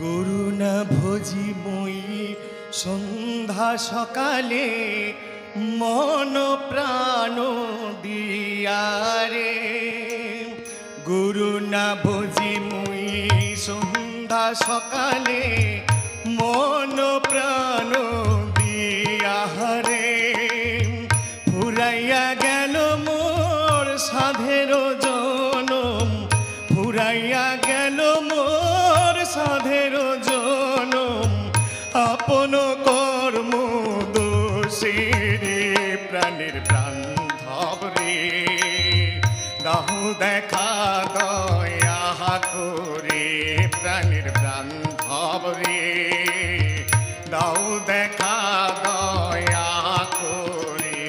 গরু না ভোজি মই সন্ধ্যা সকালে মন প্রাণ দিয়ারে। গরু না ভোজি মই সন্ধ্যা সকালে মন প্রাণ দিয়ারে। ফুরাইয়া গেল মোর সাধের জনম, ফুরাইয়া গেল মোর সাধের জনম। আপন কর্ম দোষে রে প্রাণের বান্ধব রে, দাও দেখা দয়া করে প্রাণের বান্ধব রে, দাও দেখা দয়া করে।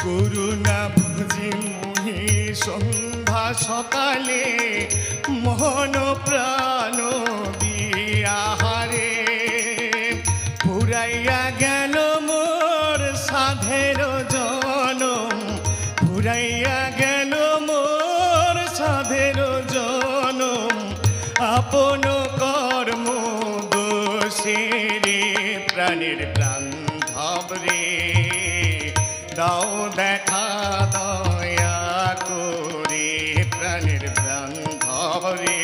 করুণা বুঝি মুহি সন্ধ্যা সকালে মন প্রাণ দিয়ারে। ফুরাইয়া গেল মোর সাধের জনম, ফুরাইয়া গেল মোর সাধের জনম। আপন কর্ম দোষে রে প্রাণের বান্ধব রে, দাও দেখা দয়া করে প্রাণের বান্ধব রে,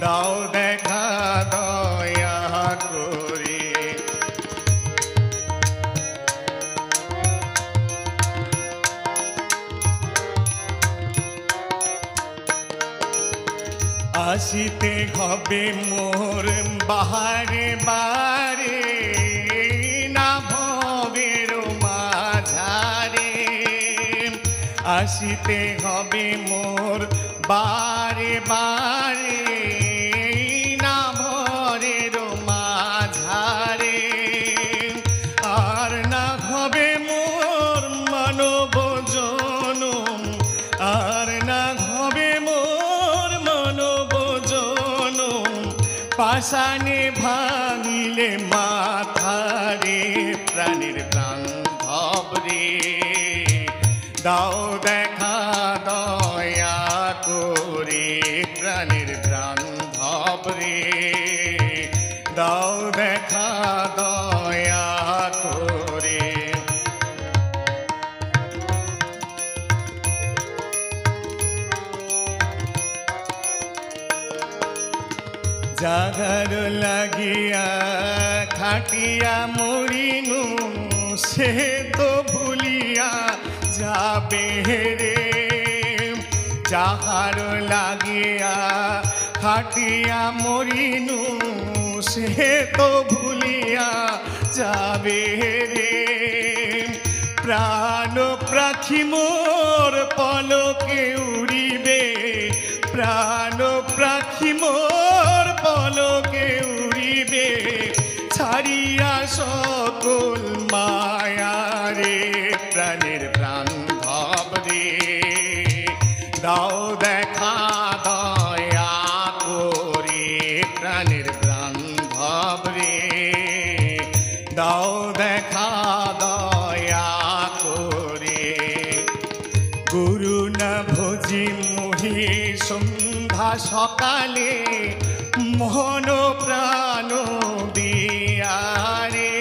দাও দেখা দয়া করে। আসিতে হবে মোর বাহারে বারে, না ভবের মাঝারে। আসিতে হবে মোর বারে বারে, না ভরের মাঝারে। আর না হবে মোর মানব জনম, আর না হবে মোর মানব জনম। পাষাণে ভাঙিলে মাথারে প্রাণের বান্ধব রে, দাও দেখা দয়া করে প্রাণের বান্ধব রে, দাও দেখা দয়া করে। জাগার লাগিয়া খাটিয়া মরিনু, সে তো ভুলিয়া যাবে রে। যাহার লাগিয়া খাটিয়া মরিনু, সে তো ভুলিয়া যাবে রে। প্রাণ পাখি মোর পলকে উড়িবে, প্রাণ পাখি মোর পলকে উড়িবে। ছাড়িয়া সকল মায়া রে প্রাণের বান্ধব রে, দাও দেখা দয়া করে প্রাণের বান্ধব রে, দাও দেখা দয়া করে। গুরু না ভোজি মোহি সন্ধ্যা সকালে মন প্রাণ দিয়ারে।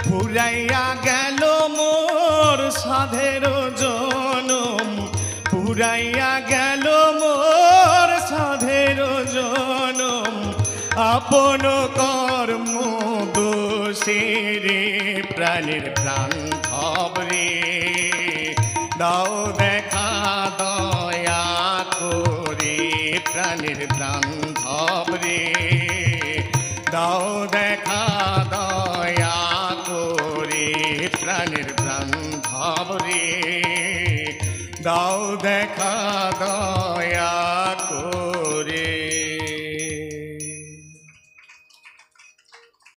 ফুরাইয়া গেল মোর সাধের জনম, ফুরাইয়া গেল মোর সাধের জনম। আপন কর্ম দোষে রে প্রাণের বান্ধব রে, দাও দেখা দয়া করে প্রাণের বান্ধব রে, দাও দেখা দয়া করে প্রাণের বান্ধব রে, দাও দেখা দয়া।